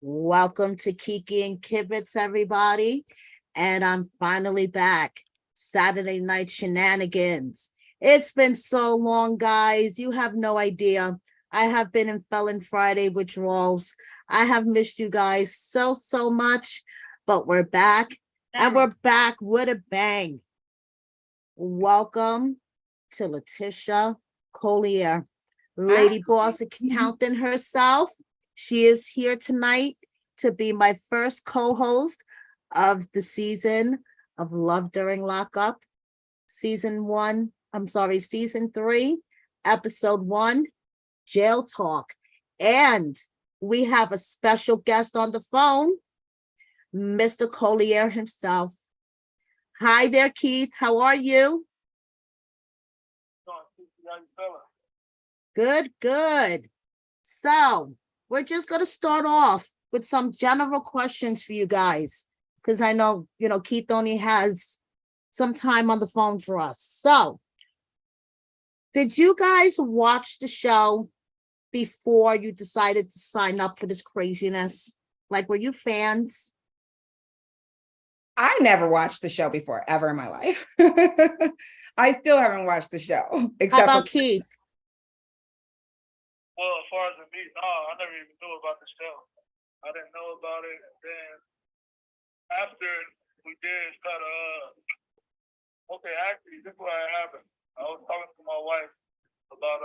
Welcome to Kiki and Kibitz, everybody. And I'm finally back. Saturday night shenanigans. It's been so long, guys. You have no idea. I have been in Felon Friday withdrawals. I have missed you guys so much, but we're back and we're back with a bang. Welcome to LaTisha Collier, LadyBoss Accountant herself. She is here tonight to be my first co-host of the season of Love During Lockup, season 3, episode 1, Jail Talk. And we have a special guest on the phone, Mr. Collier himself. Hi there, Keith. How are you? Good. So we're just going to start off with some general questions for you guys, because I know, Keith only has some time on the phone for us. So did you guys watch the show before you decided to sign up for this craziness? Like, were you fans? I never watched the show before, ever in my life. I still haven't watched the show. How about Keith? Well, as far as me, no, I never even knew about the show. I didn't know about it. And then after we did start, actually, this is what happened. I was talking to my wife about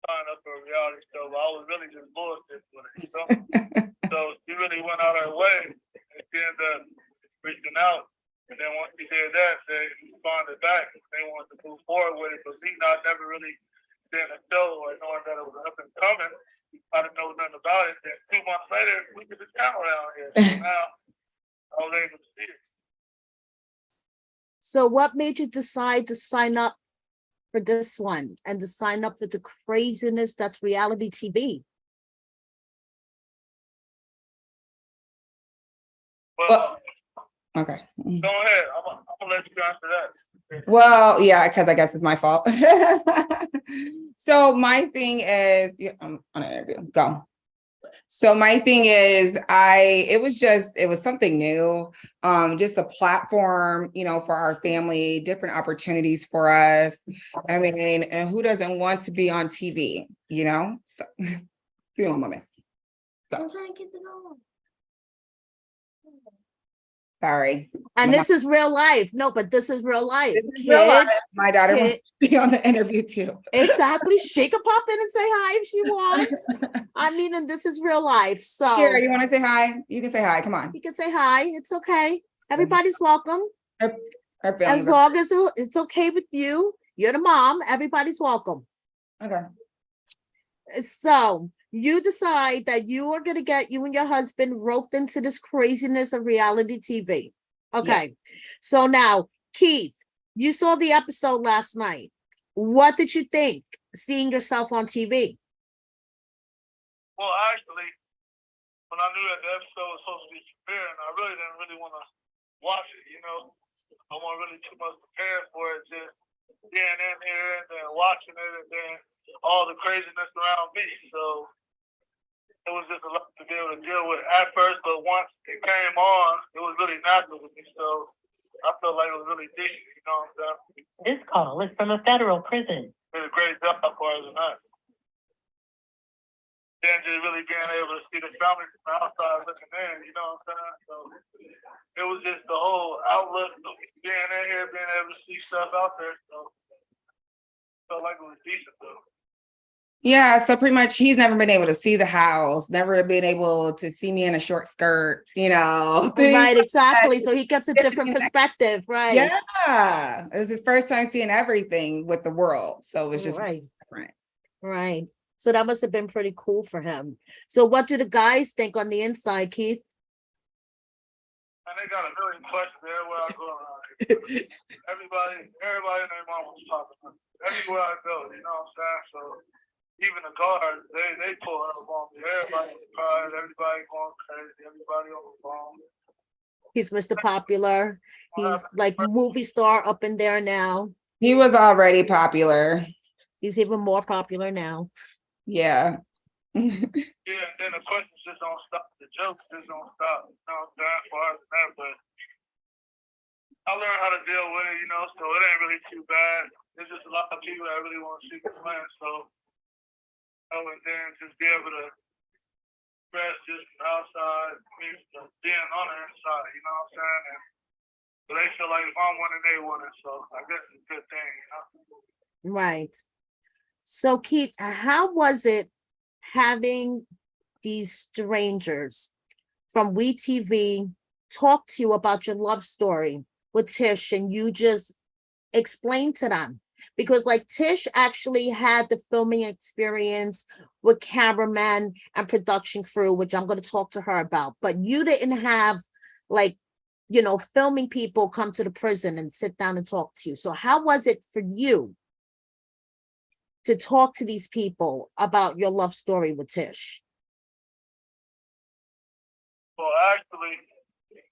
signing up for a reality show, but I was really just bullshit with it, So she really went out her way, and she ended up reaching out. And then once she did that, they responded back. They wanted to move forward with it, but me not never really in a show or knowing that it was up and coming. I didn't know nothing about it. Then 2 months later, we did the channel around here. So now I was able to see it. So what made you decide to sign up for this one and to sign up for the craziness that's reality TV? Well, okay. Go ahead. I'm gonna let you answer that. Well, yeah, because I guess it's my fault. So my thing is, I'm on an interview. Go. So my thing is, it was something new, just a platform, for our family, different opportunities for us. I mean, and who doesn't want to be on TV, So, be one moment. Go. I'm trying to get it on. Sorry. And this is real life. No, but this is real life. This is real life. My daughter wants to be on the interview too. Exactly. She could pop in and say hi if she wants. And this is real life. So here, you want to say hi? You can say hi. Come on. You can say hi. It's okay. Everybody's welcome. As long as it's okay with you. You're the mom. Everybody's welcome. Okay. So you decide that you are going to get you and your husband roped into this craziness of reality TV. Okay. Yeah. So now, Keith, you saw the episode last night. What did you think seeing yourself on TV? Well, actually, when I knew that the episode was supposed to be prepared, I really didn't want to watch it, I wasn't really too much prepared for it, just being in here and then watching it and then all the craziness around me. So it was just a lot to be able to deal with at first, but once it came on, it was really natural with me. So I felt like it was really decent, you know what I'm saying? This call is from a federal prison. Did a great job as far as that. Then just really being able to see the family from the outside looking in, you know what I'm saying? So it was just the whole outlook of being in here, being able to see stuff out there. So I felt like it was decent though. Yeah, so pretty much he's never been able to see the house, never been able to see me in a short skirt, Right, exactly. So he gets a different perspective, right? Yeah, it was his first time seeing everything with the world. So it was just different. Right. So that must have been pretty cool for him. So what do the guys think on the inside, Keith? And they got a million questions everywhere I go around. Everybody and their mom was talking. Everywhere I go, you know what I'm saying? So even the guards, they pull up on me. Everybody surprised, everybody going crazy, everybody on the phone. He's Mr. Popular. He's like movie star up in there now. He was already popular. He's even more popular now. Yeah. Yeah, and then the questions just don't stop. The jokes just don't stop. You know what I'm saying? For us and that, but I learned how to deal with it, you know, so it ain't really too bad. There's just a lot of people that really want to see me win, so and then just be able to express just outside means being on the inside, you know what I'm saying? And so they feel like if I'm winning, they winning, so I guess it's a good thing, you know? Right. So Keith, how was it having these strangers from WeTV talk to you about your love story with Tish, and you just explain to them? Because like Tish actually had the filming experience with cameramen and production crew, which I'm going to talk to her about, but you didn't have like, you know, filming people come to the prison and sit down and talk to you. So how was it for you to talk to these people about your love story with Tish? Well, actually, you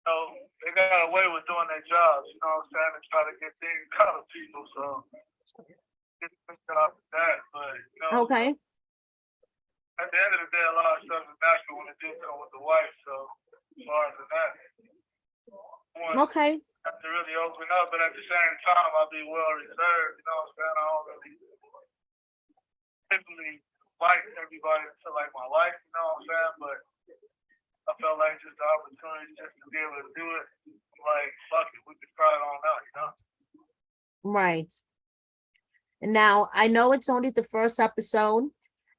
know, they got away with doing their jobs, you know what I'm saying, and try to get things out of people, so it's a good job with that, but, you know, Okay. at the end of the day, a lot of stuff is natural when it do come with the wife, so as far as that, one Okay. have to really open up, but at the same time, I'll be well reserved, you know what I'm saying, I don't really typically like everybody until like my life, you know what I'm saying, but I felt like just the opportunity just to be able to do it, like, fuck it, we could try it on out, you know? Right. Now, I know it's only the first episode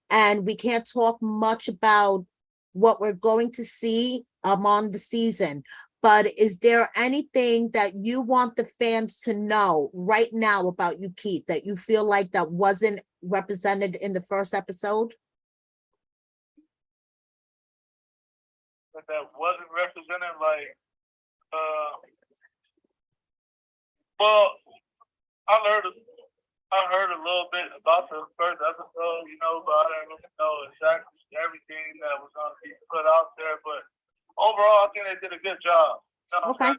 and we can't talk much about what we're going to see on the season, but is there anything that you want the fans to know right now about you, Keith, that you feel like that wasn't represented in the first episode? But that wasn't represented, like, well, I heard a little bit about the first episode, you know, but I didn't really know exactly everything that was going to be put out there. But overall, I think they did a good job. You know, Okay.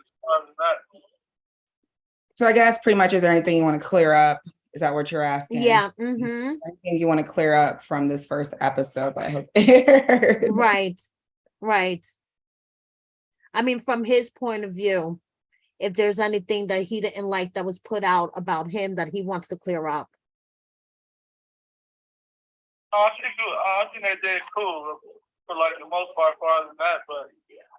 So I guess pretty much, is there anything you want to clear up? Is that what you're asking? Yeah. Mm-hmm. Anything you want to clear up from this first episode that has aired? Right. Right. I mean, from his point of view, if there's anything that he didn't like that was put out about him that he wants to clear up. I think they did cool for like the most part, farther than that. But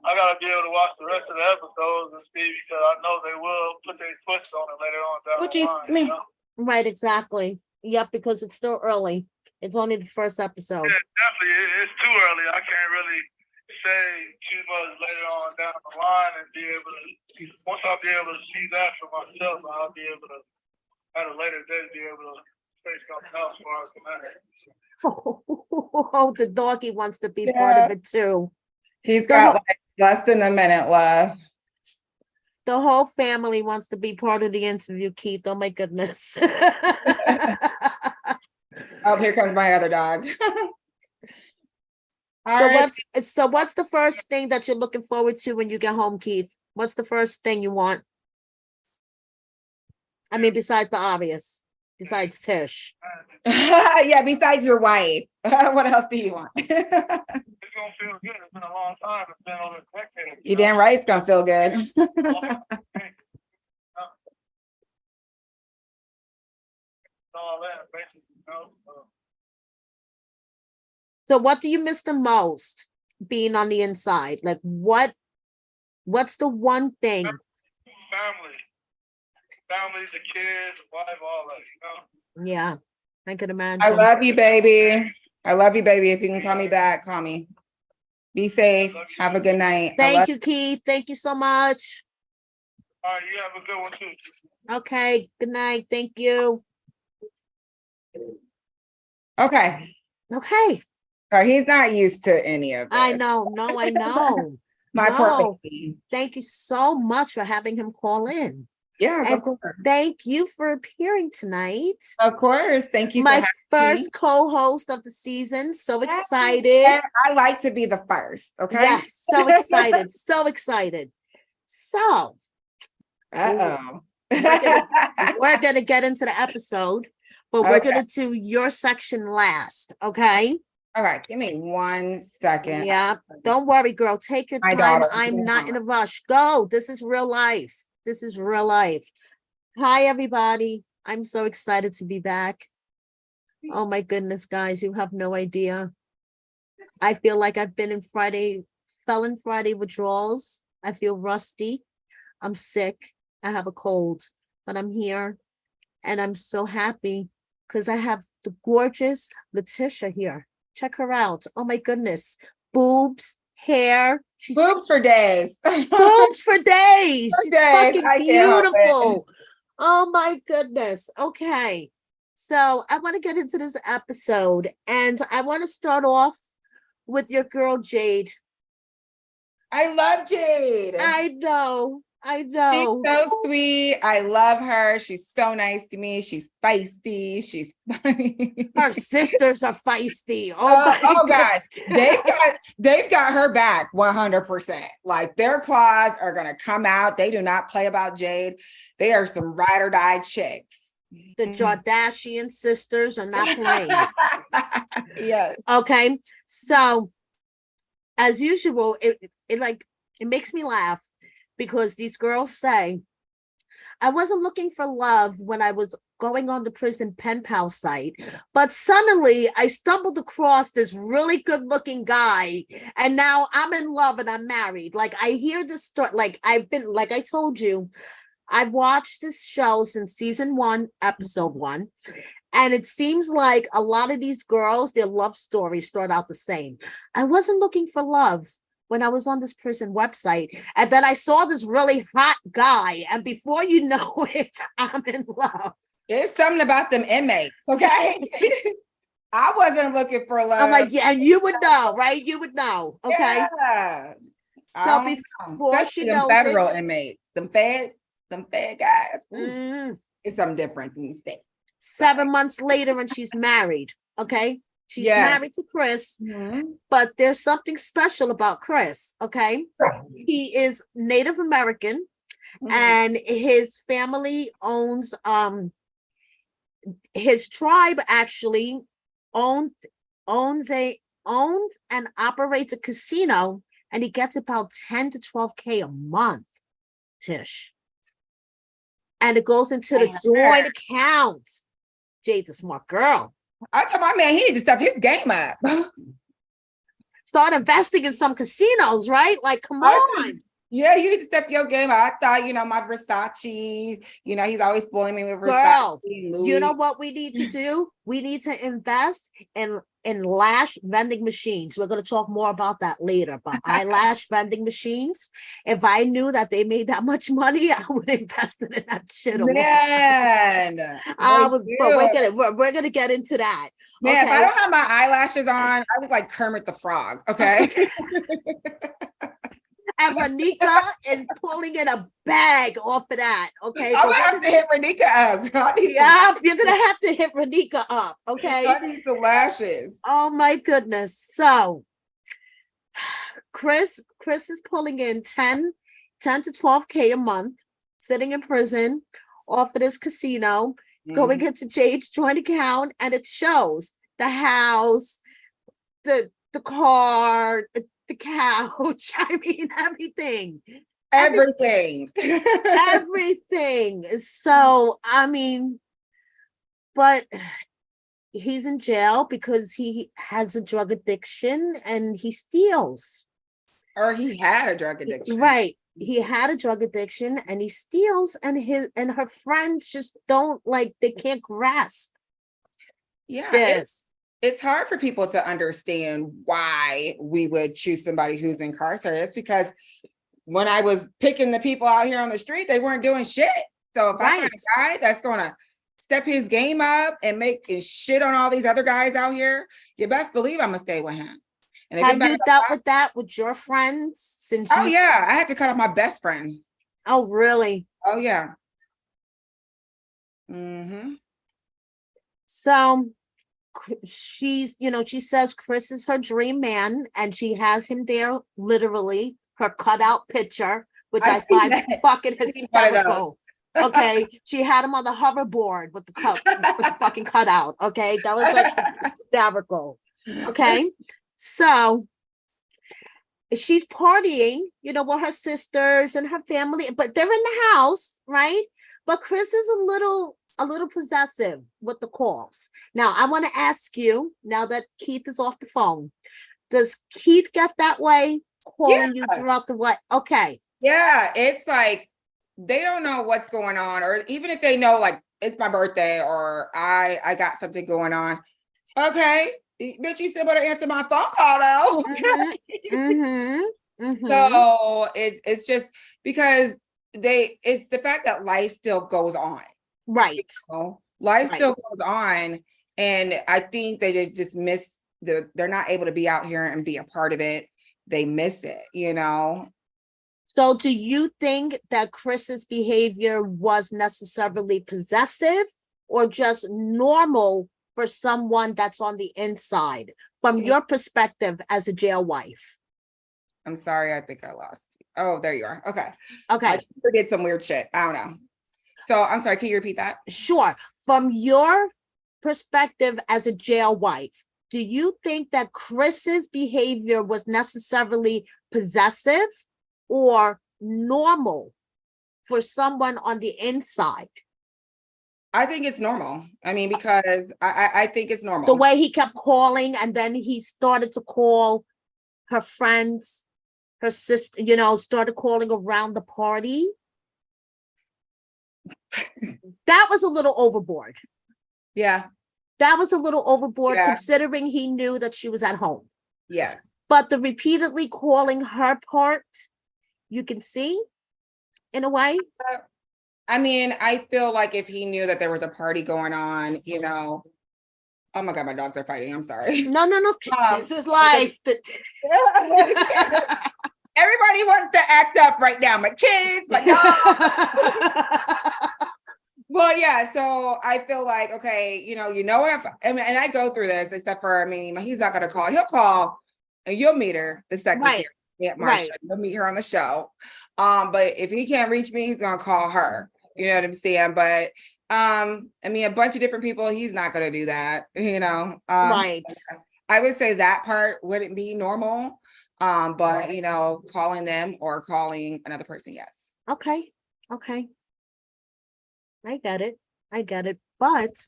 I gotta be able to watch the rest of the episodes and see, because I know they will put their twist on it later on down the line. You know? Right, exactly. Yep, because it's still early. It's only the first episode. Yeah, definitely. It's too early. I can't really say too much later on down the line and be able to. Once I'll be able to see that for myself, I'll be able to at a later date be able to say something else for us. Oh, the doggy wants to be part of it too. He's got like less than a minute left. The whole family wants to be part of the interview, Keith. Oh my goodness. Oh, here comes my other dog. So what's the first thing that you're looking forward to when you get home, Keith? What's the first thing you want? I mean, besides the obvious, besides Tish. Yeah, besides your wife. What else do you want? It's gonna feel good. It's been a long time. It's been over a decade. You damn right it's gonna feel good. All that, basically, you know. So what do you miss the most being on the inside? Like what's the one thing? Family, the kids, the wife, all that, you know. Yeah, I could imagine. I love you, baby. I love you, baby. If you can call me back, call me. Be safe. Have a good night. Thank you, Keith. Thank you so much. All right, you have a good one too. Okay, good night. Thank you. Okay. Okay. So he's not used to any of this. I know. No, I know. My poor No. baby. Thank you so much for having him call in. Yes, And of course. thank you for appearing tonight. Of course. Thank you. My first co-host of the season. So excited. I like to be the first. Okay. Yeah, so excited. So excited. So Uh-oh. we're gonna get into the episode, but we're gonna do your section last. Okay. Okay, give me 1 second. Yeah, don't worry, girl. Take your My time. daughter. I'm not in a rush. Go. This is real life. This is real life. Hi, everybody. I'm so excited to be back. Oh my goodness, guys, you have no idea. I feel like I've been in felon Friday withdrawals. I feel rusty. I'm sick. I have a cold, but I'm here and I'm so happy because I have the gorgeous LaTisha here. Check her out. Oh my goodness. Boobs, hair. She's Boobs for days. boobs for days. For She's days. fucking I can't help it. beautiful. Oh my goodness. Okay. So I want to get into this episode and I want to start off with your girl Jade. I love Jade. I know. She's so sweet. I love her. She's so nice to me. She's feisty. She's funny. Her sisters are feisty. Oh my Oh God. God. They've got her back 100%. Like their claws are gonna come out. They do not play about Jade. They are some ride or die chicks. The Jardashian sisters are not playing. Yes. Okay. So as usual, it makes me laugh because these girls say, I wasn't looking for love when I was going on the prison pen pal site, but suddenly I stumbled across this really good looking guy and now I'm in love and I'm married. Like I hear this story, like I told you, I've watched this show since season 1, episode 1. And it seems like a lot of these girls, their love stories start out the same. I wasn't looking for love when I was on this prison website. And then I saw this really hot guy. And before you know it, I'm in love. It's something about them inmates, okay? I wasn't looking for love. I'm like, yeah, and you would know, right? You would know. Okay. Yeah. So before Especially she them knows federal it, inmates, them fed guys. mm, It's something different than the state. 7 months later, and she's married. Okay. She's Yeah. married to Chris. But there's something special about Chris, okay? He is Native American and his family owns his tribe actually owns and operates a casino and he gets about 10 to 12K a month, Tish. And it goes into the joint account. Jade's a smart girl. I told my man he need to step his game up. Start investing in some casinos, right? Like, come on. Yeah, you need to step your game up. I thought, my Versace, he's always spoiling me with Versace. Girl, Louis. you know what we need to do? We need to invest in lash vending machines. We're going to talk more about that later, but eyelash vending machines, if I knew that they made that much money, I would invest in that shit. Man, but we're gonna get into that. Man, okay? If I don't have my eyelashes on, I look like Kermit the Frog, okay? And Renika is pulling in a bag off of that. Okay. I'm gonna have to hit Renika up. Yeah, you're gonna have to hit Renika up. Okay. I need the lashes. Oh my goodness. So Chris is pulling in 10 to 12K a month, sitting in prison off of this casino, going into Jade's joint account, and it shows the house, the car, the couch. I mean, everything. Everything. So, I mean, but he's in jail because he has a drug addiction and he steals. Or he had a drug addiction. Right. He had a drug addiction and he steals, and her friends just don't they can't grasp. Yeah. This. It's hard for people to understand why we would choose somebody who's incarcerated. It's because when I was picking the people out here on the street, they weren't doing shit. So if I find a guy that's gonna step his game up and make his shit on all these other guys out here, you best believe I'm gonna stay with him. And have you dealt with that with your friends? Yeah, I had to cut off my best friend. Oh, really? Oh yeah. So she's, she says Chris is her dream man, and she has him there, literally, her cutout picture, which I find fucking hysterical. Okay, she had him on the hoverboard with the fucking cutout. Okay, that was hysterical. Okay. So she's partying, with her sisters and her family, but they're in the house, right? But Chris is a little possessive with the calls. Now, I want to ask you, now that Keith is off the phone, does Keith get that way, calling you throughout the way? Okay. Yeah, it's like they don't know what's going on, or even if they know, like, it's my birthday or I got something going on. Okay, bitch, you still better answer my phone call though. So it's just because it's the fact that life still goes on. Right. Life still goes on, and I think they just miss they're not able to be out here and be a part of it. They miss it. So do you think that Chris's behavior was necessarily possessive or just normal for someone that's on the inside from your perspective as a jail wife? I'm sorry, I think I lost you. Oh, there you are. Okay. Okay. I did some weird shit. I don't know. So I'm sorry, can you repeat that? Sure. From your perspective as a jail wife, do you think that Chris's behavior was necessarily possessive or normal for someone on the inside? I think it's normal. I mean, because I think it's normal. The way he kept calling, and then he started to call her friends, her sister, started calling around the party. That was a little overboard. Yeah. That was a little overboard, Yeah. considering he knew that she was at home. Yes. But the repeatedly calling her part, you can see, in a way. I mean, I feel like if he knew that there was a party going on, oh my God, my dogs are fighting. I'm sorry. No. This is life. Everybody wants to act up right now. My kids, my dogs. Well, yeah. So I feel like, okay, if and I go through this, except for, he's not going to call. He'll call and you'll meet her, the secretary. Aunt Marsha. You'll meet her on the show. But if he can't reach me, he's going to call her. You know what I'm saying? But a bunch of different people, he's not going to do that, Right. I would say that part wouldn't be normal. But calling them or calling another person, yes. Okay. I get it. But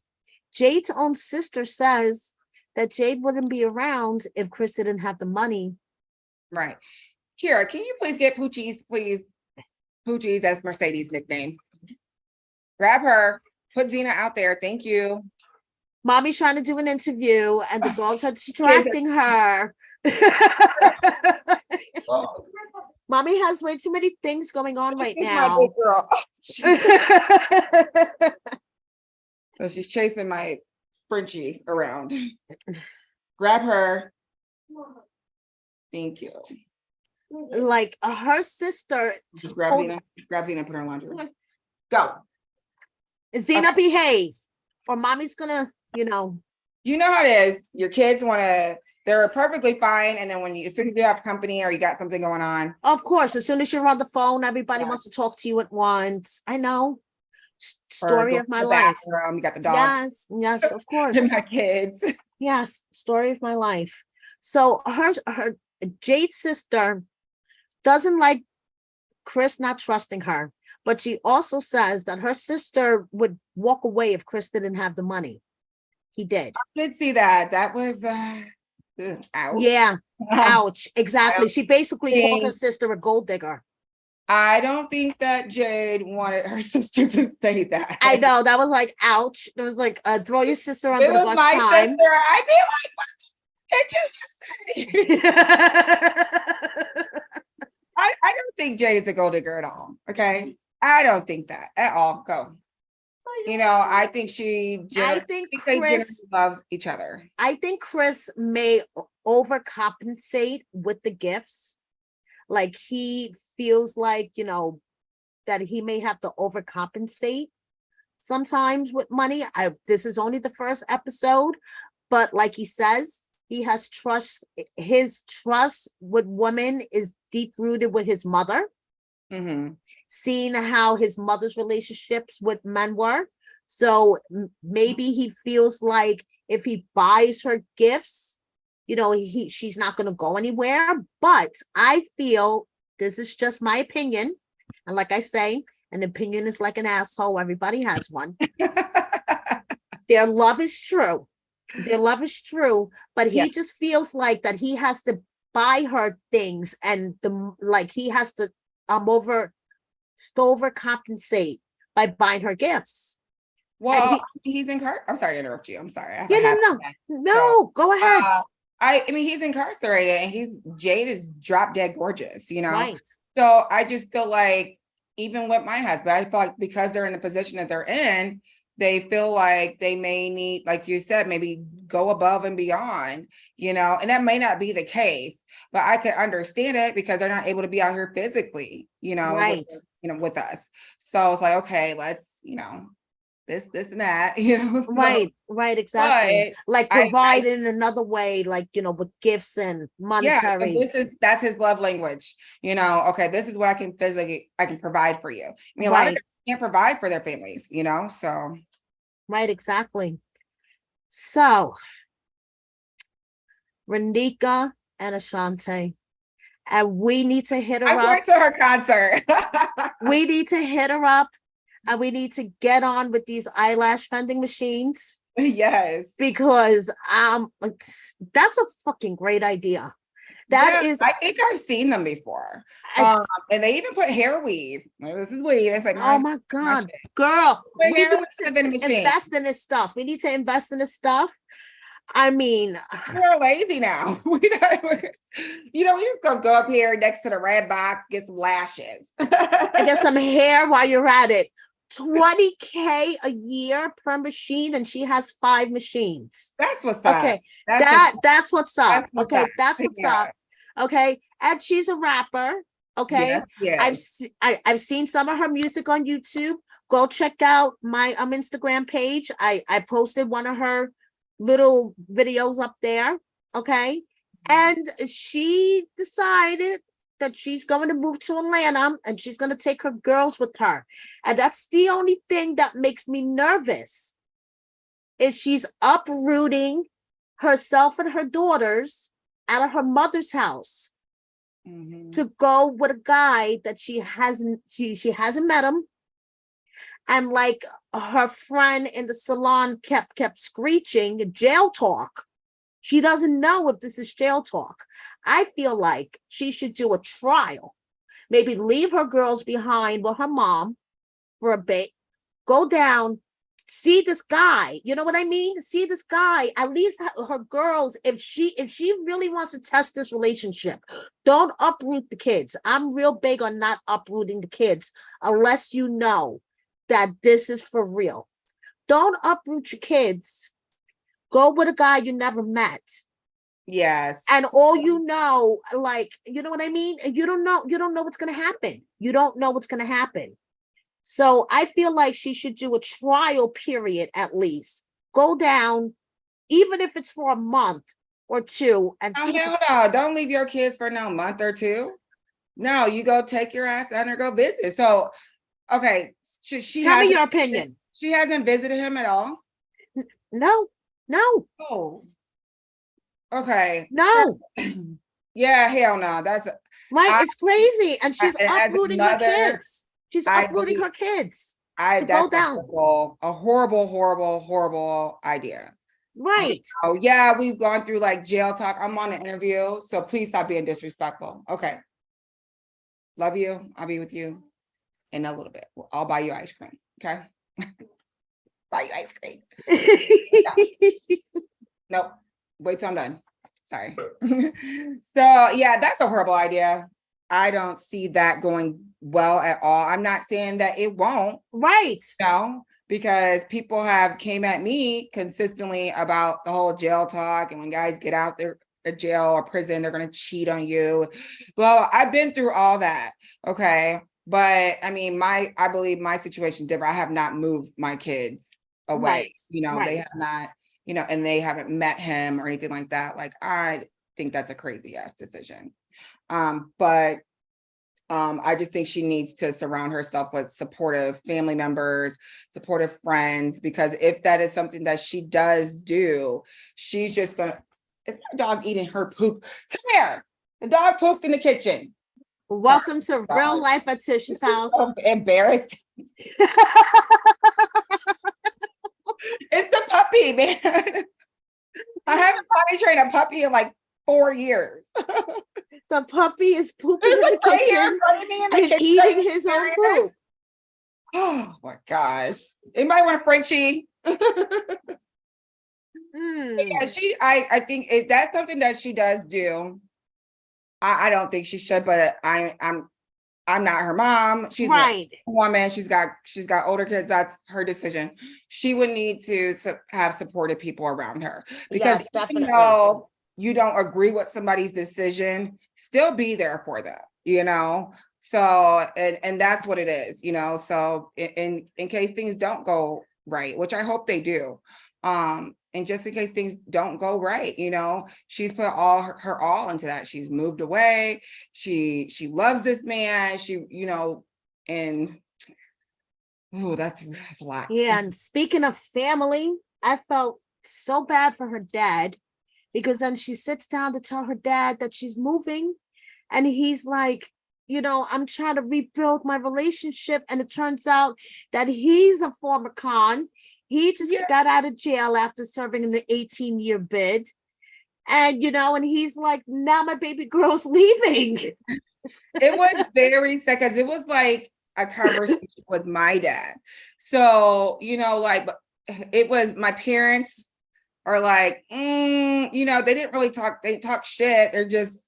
Jade's own sister says that Jade wouldn't be around if Chris didn't have the money. Right. Kira, can you please get Poochie's, please? Poochie's, that's Mercedes' nickname. Grab her, put Zena out there. Thank you. Mommy's trying to do an interview and the dogs are distracting her. Mommy has way too many things going on right now. My big girl. So she's chasing my Frenchie around. Grab her. Thank you. Like her sister. Just grab Zena and put her in laundry room. Go. Zena, behave. Or mommy's gonna, You know how it is. Your kids they're perfectly fine. And then as soon as you have company or you got something going on. Of course, as soon as you're on the phone, everybody wants to talk to you at once. I know. Story of my life. You got the dogs. Yes, of course. And my kids. Yes, story of my life. So her Jade's sister doesn't like Chris not trusting her, but she also says that her sister would walk away if Chris didn't have the money. He did. I did see that. That was ouch. Yeah, ouch. Exactly. She basically called her sister a gold digger. I don't think that Jade wanted her sister to say that. I know, that was like, ouch. It was like, throw your sister under the bus time. Sister. I'd be like, what did you just say? I don't think Jade's a gold digger at all. Okay. I don't think that at all. Go. I think Chris loves each other. I think Chris may overcompensate with the gifts. Like he feels like, that he may have to overcompensate sometimes with money. This is only the first episode, but like he says, he has trust. His trust with women is deep rooted with his mother. Mm-hmm. Seeing how his mother's relationships with men were. So maybe he feels like if he buys her gifts, she's not going to go anywhere. But I feel this is just my opinion. And like I say, an opinion is like an asshole. Everybody has one. Their love is true. Their love is true. But he just feels like that he has to buy her things and he has to overcompensate by buying her gifts. Well, he's I'm sorry to interrupt you. I'm sorry. No, go ahead. I mean, he's incarcerated and Jade is drop dead gorgeous, Right. So I just feel like even with my husband, I feel like because they're in the position that they're in, they feel like they may need, like you said, maybe go above and beyond, and that may not be the case, but I could understand it because they're not able to be out here physically, Right. with us. So it's like, okay, let's, this and that, so, right, exactly. Like provide in another way, like, with gifts and monetary. Yeah, so that's his love language. Okay, this is what I can provide for you. I mean, a lot of them can't provide for their families, so. Right, exactly. So Renika and Ashante, and we need to hit her I up. went to her concert. We need to hit her up, and we need to get on with these eyelash vending machines. Yes, because that's a fucking great idea. I think I've seen them before. And they even put hair weave. This is weave. It's like, oh my God, girl, we need to invest in this stuff. We need to invest in this stuff. I mean, we're lazy now. We just gonna go up here next to the red box, get some lashes. and get some hair while you're at it. $20K a year per machine, and she has 5 machines. That's what's up. Okay, that's what's up. Okay, that's what's up. Okay, and she's a rapper. Okay, yes. I've seen some of her music on YouTube. Go check out my Instagram page. I posted one of her little videos up there. Okay, and she decided that she's going to move to Atlanta and she's going to take her girls with her. And that's the only thing that makes me nervous. Is she's uprooting herself and her daughters out of her mother's house to go with a guy that she hasn't met him. And like her friend in the salon kept screeching jail talk. She doesn't know if this is jail talk. I feel like she should do a trial. Maybe leave her girls behind with her mom for a bit. Go down, see this guy. You know what I mean? See this guy. At least her girls, if she really wants to test this relationship, don't uproot the kids. I'm real big on not uprooting the kids unless you know that this is for real. Don't uproot your kids. Go with a guy you never met. Yes. And all you know, like, you know what I mean? You don't know what's going to happen. You don't know what's going to happen. So I feel like she should do a trial period at least. Go down, even if it's for a month or two. And no, don't leave your kids for no month or two. No, you go take your ass down there, go visit. So, okay. Tell me your opinion. She hasn't visited him at all? No. Oh. Okay. No. Yeah, hell no. That's right. It's crazy. And she's uprooting her kids. She's uprooting her kids to go down. A horrible idea. Right. Oh yeah, we've gone through like jail talk. I'm on an interview, so please stop being disrespectful. Okay. Love you. I'll be with you in a little bit. I'll buy you ice cream. Okay. Buy you ice cream. Nope. Wait till I'm done. Sorry. So yeah, that's a horrible idea. I don't see that going well at all. I'm not saying that it won't. Right. Because people have came at me consistently about the whole jail talk, and when guys get out there jail or prison, they're going to cheat on you. Well, I've been through all that. Okay. But I mean, I believe my situation different. I have not moved my kids away. Right. They have not, and they haven't met him or anything like that. Like, I think that's a crazy ass decision. But I just think she needs to surround herself with supportive family members, supportive friends, because if that is something that she does do, she's just gonna, is my dog eating her poop? Come here. The dog pooped in the kitchen. Welcome to real God. life at Tisha's house. So embarrassed. It's the puppy, man. I haven't potty trained a puppy in like 4 years. The puppy is pooping in It's the like right here kitchen in front of me in the and kitchen. eating his own poop. Oh my gosh. Anybody want a Frenchie? Yeah, I think that's something that she does do. I don't think she should, but I'm not her mom. She's Right. a woman. She's got older kids. That's her decision. She would need to have supportive people around her, because Yes, even definitely. though you don't agree with somebody's decision, still be there for them, you know? So, and that's what it is, you know? So in case things don't go right, which I hope they do. And just in case things don't go right, you know, she's put all her all into that. She's moved away. She loves this man. She, you know, and oh, that's a lot. Yeah, and speaking of family, I felt so bad for her dad, because then she sits down to tell her dad that she's moving, and he's like, you know, I'm trying to rebuild my relationship, and it turns out that he's a former con. He just got out of jail after serving in the 18-year bid. And, you know, and he's like, now my baby girl's leaving. It was very sad, because it was like a conversation with my dad. So, you know, like it was, my parents are like, you know, they didn't really talk, they talk shit. They're just,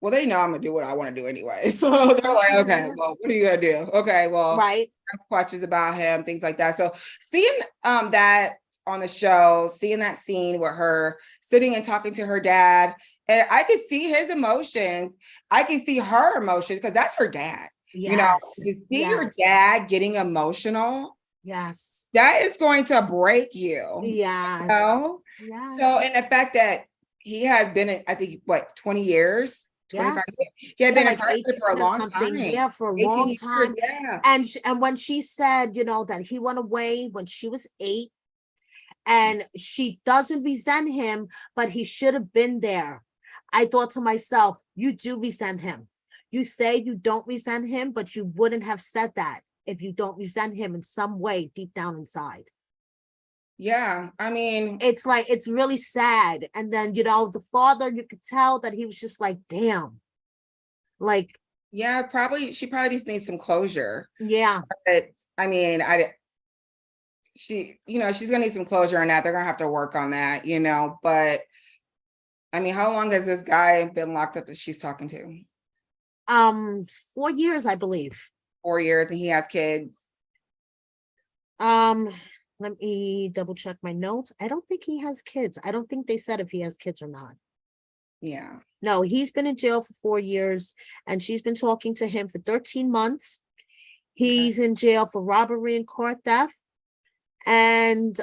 well, they know I'm gonna do what I want to do anyway. So they're like, okay, well, what are you gonna do? Okay, well, right. Questions about him, things like that. So seeing that on the show, seeing that scene with her sitting and talking to her dad, and I could see his emotions. I can see her emotions, because that's her dad. Yes. You know, to see your dad getting emotional, yes, that is going to break you. Yes. You know? Yes. So, and the fact that he has been in, I think, what, 20 years? 25 Yes. years? He had been like incarcerated for a 18 or long something. time. Yeah, for a 18 long years, time. yeah. And when she said, you know, that he went away when she was 8, and she doesn't resent him, but he should have been there. I thought to myself, you do resent him. You say you don't resent him, but you wouldn't have said that if you don't resent him in some way deep down inside. Yeah, I mean, It's like, it's really sad. And then, you know, the father, you could tell that he was just like, damn. Like, yeah, she probably just needs some closure. yeah. It's, I mean, you know, she's gonna need some closure on that. They're gonna have to work on that, you know, but I mean, how long has this guy been locked up that she's talking to? 4 years, I believe. 4 years, and he has kids. Let me double check my notes. I don't think he has kids. I don't think they said if he has kids or not. Yeah. No, he's been in jail for 4 years, and she's been talking to him for 13 months. He's in jail for robbery and car theft. And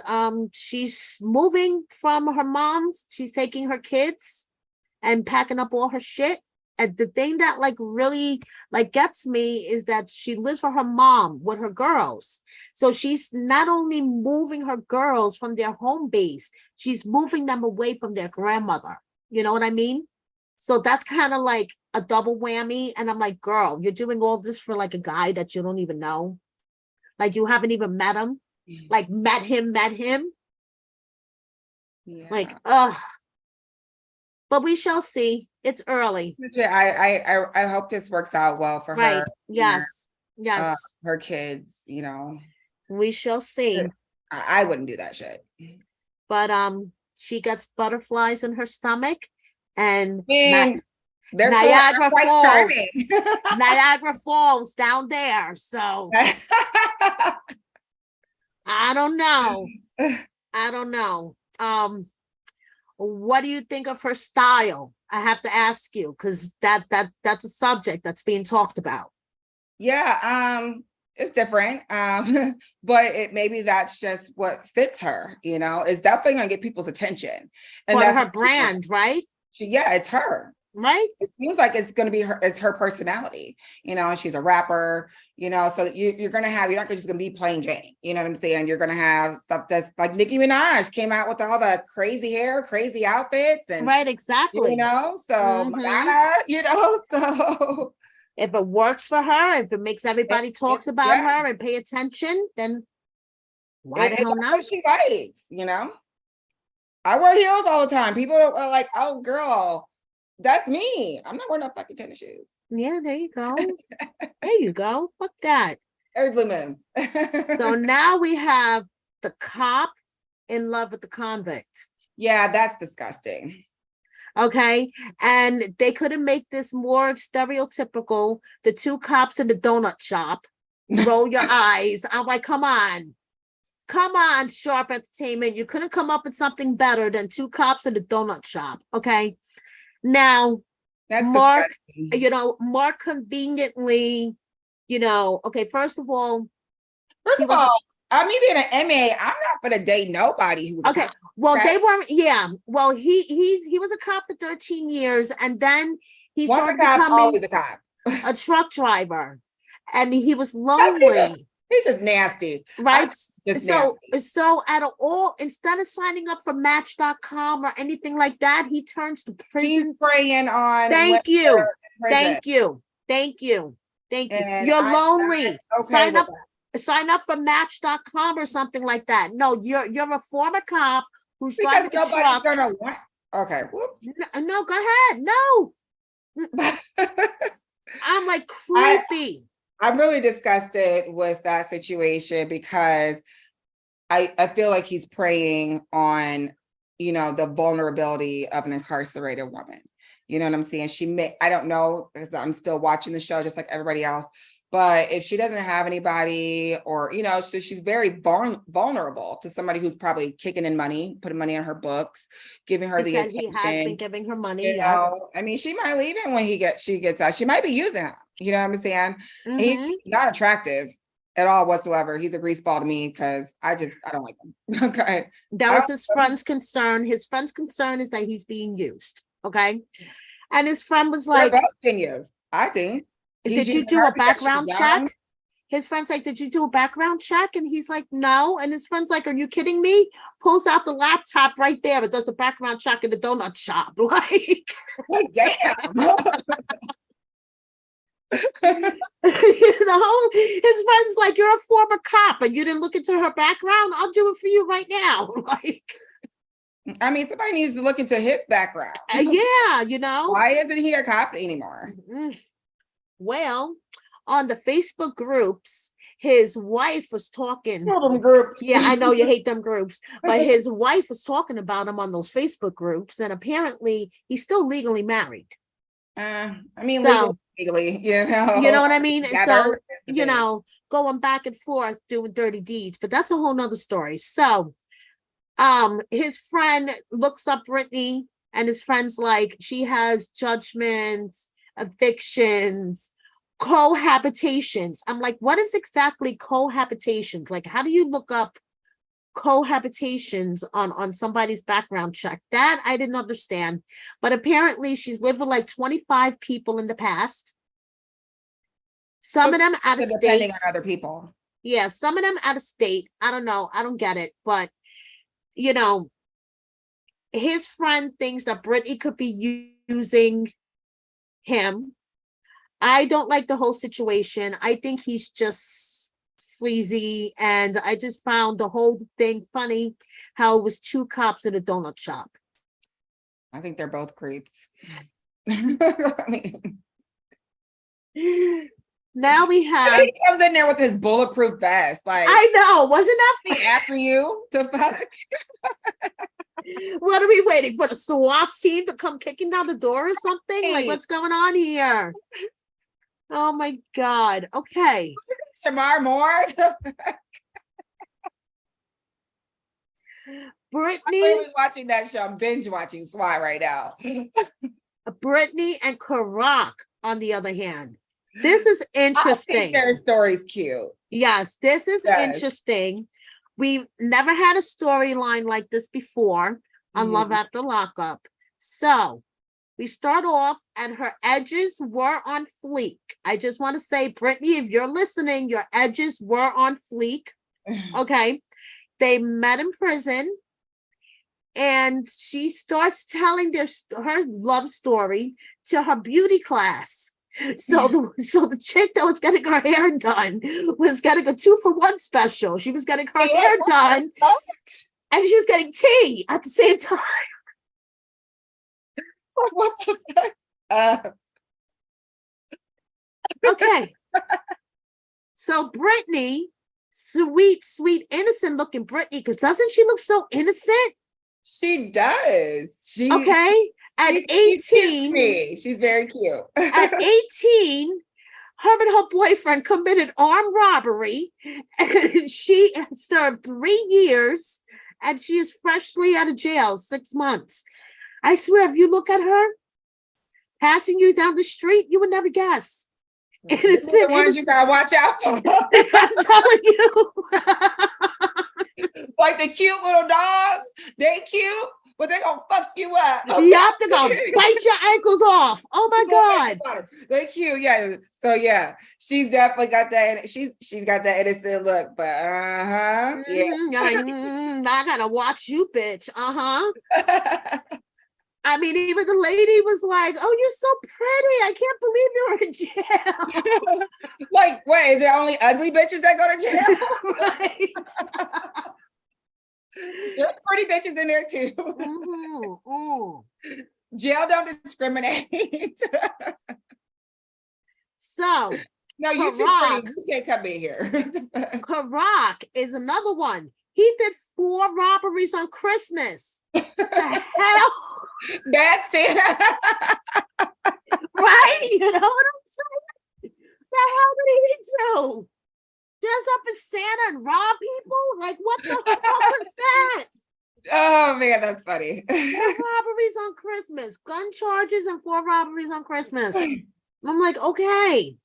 she's moving from her mom's. She's taking her kids and packing up all her shit. And the thing that like really like gets me is that she lives with her mom with her girls. So she's not only moving her girls from their home base, she's moving them away from their grandmother. You know what I mean? So that's kind of like a double whammy. And I'm like, girl, you're doing all this for like a guy that you don't even know. Like you haven't even met him. Like met him. Yeah. Like, but we shall see. It's early. I hope this works out well for Right. her. Yes. Yes. Her kids, you know. We shall see. I wouldn't do that shit. But she gets butterflies in her stomach, and They're Niagara quite Falls. charming. Niagara Falls down there. So I don't know. What do you think of her style? I have to ask you, because that's a subject that's being talked about. Yeah, it's different. But maybe that's just what fits her, you know. It's definitely gonna get people's attention. And But that's her brand, right? It's her. Right? It seems like it's gonna be her, it's her personality. You know, she's a rapper, You know, so you're not just gonna be plain Jane. You know what I'm saying? You're gonna have stuff that's like Nicki Minaj came out with all the crazy hair, crazy outfits, and Right, exactly. you know, so Mhm. Madonna, you know, so If it works for her, if it makes everybody talks about yeah. her and pay attention, then why the That's hell not? what she likes, you know. I wear heels all the time. People are like, "Oh, girl, that's me." I'm not wearing no fucking tennis shoes. Yeah, there you go. There you go. Fuck that. Every blue moon. So now we have the cop in love with the convict. Yeah, that's disgusting. Okay. And they couldn't make this more stereotypical. The two cops in the donut shop. Roll your eyes. I'm like, come on. Come on, Sharp Entertainment. You couldn't come up with something better than two cops in the donut shop. Okay. Now, That's Mark, disgusting. Mark conveniently, okay, first of all, First he of was all, me being an MA, I'm not gonna date nobody who's a okay. cop. Well, Okay? they weren't, yeah. Well, he was a cop for 13 years, and then he Once a started cop, becoming always a cop. a truck driver, and he was That's lonely. he's just nasty. Right. Just So nasty. out of all, instead of signing up for Match.com or anything like that, he turns to He's prison. preying on Thank you. prison. Thank you. Thank you. Thank you. And You're I'm lonely. not okay with that. Sign up for Match.com or something like that. No, you're a former cop who's Because driving a nobody's truck. gonna want. Okay. No, go ahead. No. I'm like creepy. I'm really disgusted with that situation because I feel like he's preying on, the vulnerability of an incarcerated woman. You know what I'm saying? I don't know, because I'm still watching the show just like everybody else. But if she doesn't have anybody, or, so she's very vulnerable to somebody who's probably kicking in money, putting money on her books, giving her He the said attention. he has been giving her money. You Yes. know, I mean, she might leave him when she gets out. She might be using him. You know what I'm saying? Mhm. He's not attractive at all whatsoever. He's a greaseball to me because I don't like him. Okay. That was his friend's concern. His friend's concern is that he's being used. Okay. And his friend was They're like, both being used, I think. did you do a background check? His friend's like, did you do a background check? And he's like, no. And his friend's like, are you kidding me? Pulls out the laptop right there. It does the background check in the donut shop. Like damn. His friend's like, you're a former cop and you didn't look into her background. I'll do it for you right now. I mean, somebody needs to look into his background. Yeah. Why isn't he a cop anymore? Well, on the Facebook groups, his wife was talking. Groups. Yeah, I know you hate them groups, but his wife was talking about him on those Facebook groups, and apparently he's still legally married. I mean, So, legally, you know what I mean? And so, together. Going back and forth doing dirty deeds, but that's a whole nother story. So, his friend looks up Brittany, and his friend's like, she has judgments, evictions, cohabitations. I'm like, what is exactly cohabitations? Like, how do you look up cohabitations on somebody's background check? That I didn't understand. But apparently she's lived with like 25 people in the past. Some of them out of state. Depending on other people. Yeah, some of them out of state. I don't know. I don't get it. But his friend thinks that Brittany could be using him. I don't like the whole situation. I think he's just sleazy, and I just found the whole thing funny, how it was two cops in a donut shop. I think they're both creeps. I mean, now we have. He comes in there with his bulletproof vest. Like, I know, wasn't that after you to fuck? What are we waiting for? The SWAT team to come kicking down the door or something? Like, what's going on here? Oh my God. Okay. Shamar Moore. Brittany. I'm really watching that show. I'm binge watching SWAT right now. Brittany and Karak, on the other hand. This is interesting. I think their story's cute. Yes, this is interesting. We've never had a storyline like this before on Love After Lockup. So We start off and her edges were on fleek. I just want to say, Brittany, if you're listening, your edges were on fleek. Okay. They met in prison and she starts telling her love story to her beauty class. So the chick that was getting her hair done was getting a 2-for-1 special. She was getting her hair done and she was getting tea at the same time. What the fuck? Okay. So Brittany, sweet, innocent looking Brittany, because doesn't she look so innocent? She does. Okay. At she's cute to 18, me. She's very cute. at 18, her and her boyfriend committed armed robbery, and she served 3 years, and she is freshly out of jail, 6 months. I swear, if you look at her passing you down the street, you would never guess. These are the ones you gotta watch out for. I'm telling you. Like the cute little dogs, they cute, but they gonna fuck you up. You have to go bite your ankles off. Oh my God. They cute, yeah. So yeah, she's definitely got that. She's got that innocent look, but yeah. You're like, I gotta watch you, bitch. I mean, even the lady was like, "Oh, you're so pretty. I can't believe you're in jail." Like, wait, is there only ugly bitches that go to jail? Right. There's pretty bitches in there too. Jail don't discriminate. So, no, you too pretty. You can't come in here. Karak is another one. He did 4 robberies on Christmas. The hell? That's it. Right? You know what I'm saying? The hell did he do? Dress up as Santa and rob people? Like, what the fuck was that? Oh man, that's funny. 4 robberies on Christmas, gun charges and 4 robberies on Christmas. I'm like, okay.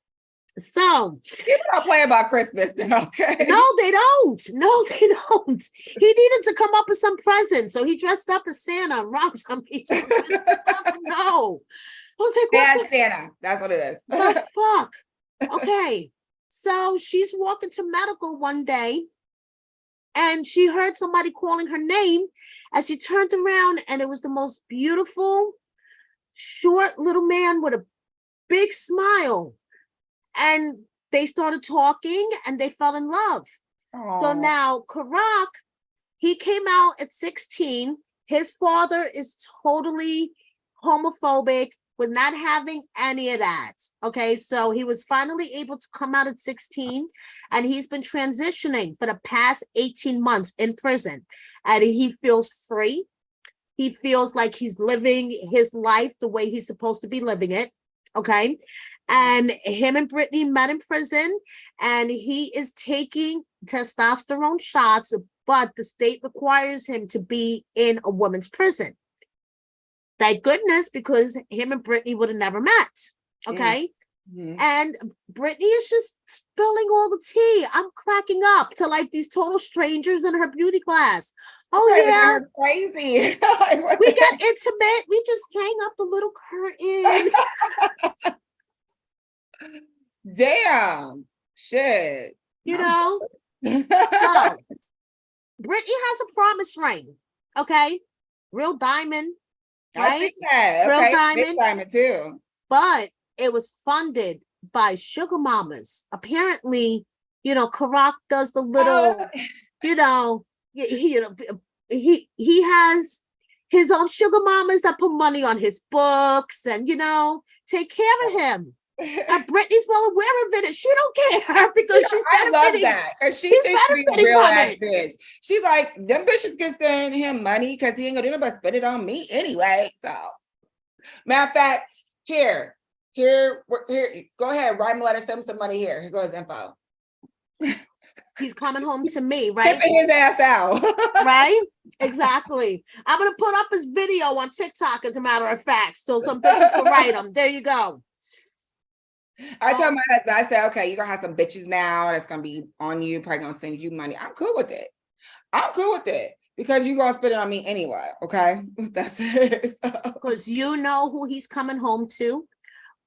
So people don't play about Christmas then, okay? No, they don't. No, they don't. He needed to come up with some present, so he dressed up as Santa and robbed some people. No. I was like, what the Santa? That's what it is. The fuck? Okay. So she's walking to medical one day and she heard somebody calling her name, and she turned around and it was the most beautiful, short little man with a big smile. And they started talking and they fell in love. Aww. So now Karak, he came out at 16. His father is totally homophobic, with not having any of that. Okay, so he was finally able to come out at 16, and he's been transitioning for the past 18 months in prison. And he feels free. He feels like he's living his life the way he's supposed to be living it. Okay. And him and Brittany met in prison, and he is taking testosterone shots, but the state requires him to be in a woman's prison. Thank goodness, because him and Brittany would have never met. Okay. Mm-hmm. And Brittany is just spilling all the tea. I'm cracking up to like these total strangers in her beauty class. Oh yeah, crazy. We got intimate. We just hang up the little curtain. Damn. Shit. You know? So, Brittany has a promise ring. Okay. Real diamond. Right? I see that. Real okay. diamond. Big diamond too. But it was funded by sugar mamas. Apparently, you know, Karak does the little, you know, he has his own sugar mamas that put money on his books and, you know, take care of him. And Brittany's well aware of it, and she don't care because she's I love that, because she thinks she's a real ass bitch. She's like, them bitches can send him money because he ain't gonna do nothing but spend it on me anyway. So, matter of fact, here, go ahead, write him a letter, send him some money here. Here goes info. He's coming home to me, right? Tipping his ass out. Right? Exactly. I'm gonna put up his video on TikTok, as a matter of fact, so some bitches will write him. There you go. I told my husband, I said, okay, you're gonna have some bitches now that's gonna be on you, probably gonna send you money. I'm cool with it. because you're gonna spend it on me anyway. Okay, that's it. So, Because you know who he's coming home to.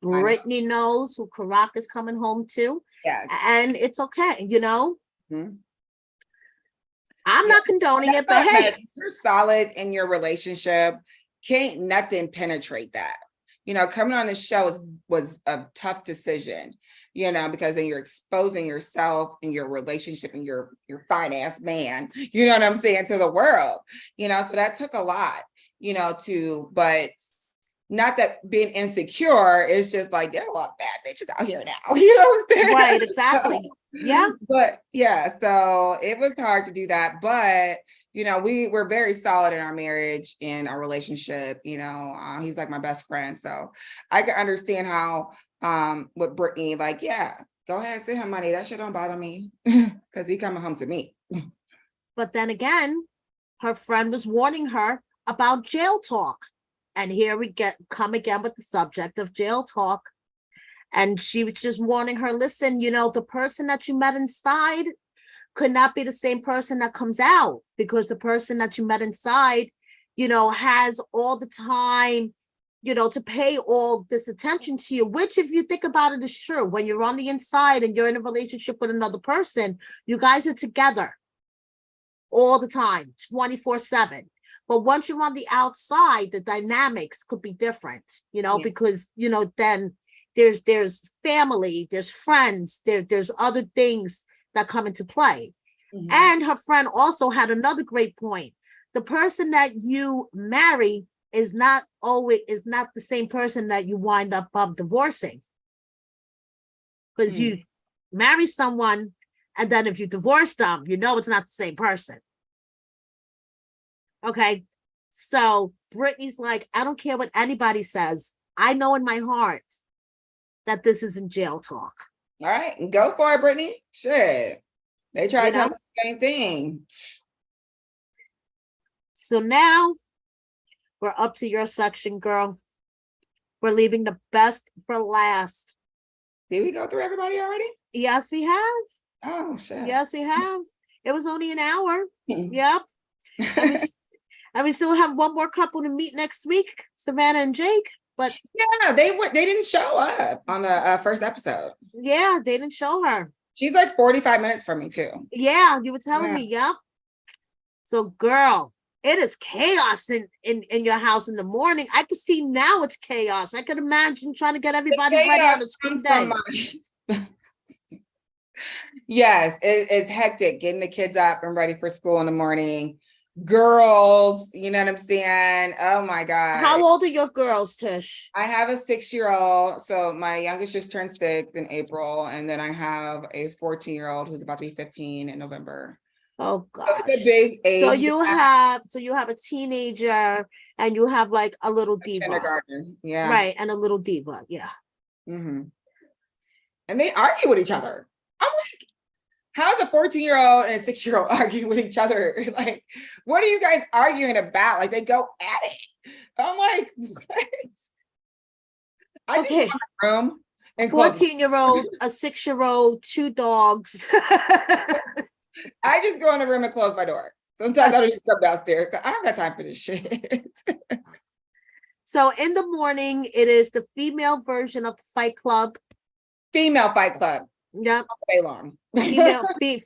know. Brittany knows who Karak is coming home to. yes. And it's okay, you know? Mhm. I'm Yeah. not condoning it, but hey, If you're solid in your relationship, can't nothing penetrate that. You know, coming on this show was a tough decision, you know, because then you're exposing yourself and your relationship and your fine ass man, you know what I'm saying, to the world, you know, so that took a lot, you know, but not that being insecure, it's just like there are a lot of bad bitches out here now, you know what I'm saying? right, exactly. Yeah. But yeah, so it was hard to do that, but you know, we're very solid in our marriage and our relationship. You know, he's like my best friend, so I can understand how with Brittany, like, yeah, go ahead, send him money. That shit don't bother me because he coming home to me. But then again, her friend was warning her about jail talk. And here we come again with the subject of jail talk. And she was just warning her, listen, you know, the person that you met inside could not be the same person that comes out, because the person that you met inside, you know, has all the time, you know, to pay all this attention to you, which if you think about it is true. When you're on the inside and you're in a relationship with another person, you guys are together all the time, 24/7. But once you're on the outside, the dynamics could be different, you know, Yeah. because, you know, then there's family, there's friends, there's other things that come into play. Mhm. And her friend also had another great point. The person that you marry is not the same person that you wind up divorcing. Because you marry someone, and then if you divorce them, you know it's not the same person. Okay. So Brittany's like, I don't care what anybody says. I know in my heart that this isn't jail talk. All right, go for it, Brittany. Shit. They try You to tell know? me the same thing. So now we're up to your section, girl. We're leaving the best for last. Did we go through everybody already? Yes, we have. Oh shit. Yes, we have. It was only an hour. Yep. And we still have one more couple to meet next week, Savannah and Jake. But yeah, they didn't show up on the first episode. yeah, they didn't show her. She's like 45 minutes from me too. Yeah, you were telling Yeah. me. Yep. So, girl, it is chaos in your house in the morning. I can see now it's chaos. I can imagine trying to get everybody ready on a school day. Yes, it's hectic getting the kids up and ready for school in the morning. Girls, you know what I'm saying? Oh my God. How old are your girls, Tish? I have a 6-year-old. So my youngest just turned 6 in April. And then I have a 14-year-old who's about to be 15 in November. Oh So gosh. it's a big age. So you have a teenager and you have like a little diva. Kindergarten. Yeah. Right. And a little diva. Yeah. Mm-hmm. And they argue with each other. I'm like, how's a 14-year-old and a 6-year-old arguing with each other? Like, what are you guys arguing about? Like, they go at it. I'm like, what? I just Okay. go in my room and close. 14-year-old, a 6-year-old, 2 dogs. I just go in the room and close my door. Sometimes I just come downstairs. I don't got time for this shit. So in the morning, it is the female version of the Fight Club. Female Fight Club. Yep. All day long.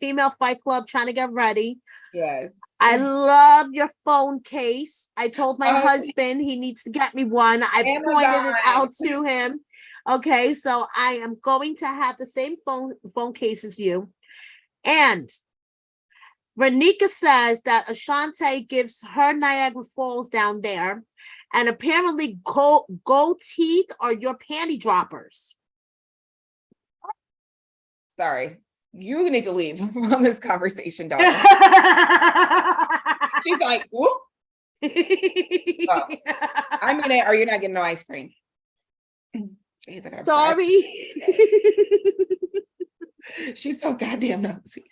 Female Fight Club trying to get ready. Yes. I love your phone case. I told my husband he needs to get me one. I pointed it out to him. Okay, so I am going to have the same phone case as you. And Renika says that Ashante gives her Niagara Falls down there. And apparently gold teeth are your panty droppers. Sorry. You need to leave on this conversation, daughter. She's like, whoop. I mean, are you not getting no ice cream? Sorry. She's so goddamn nosy.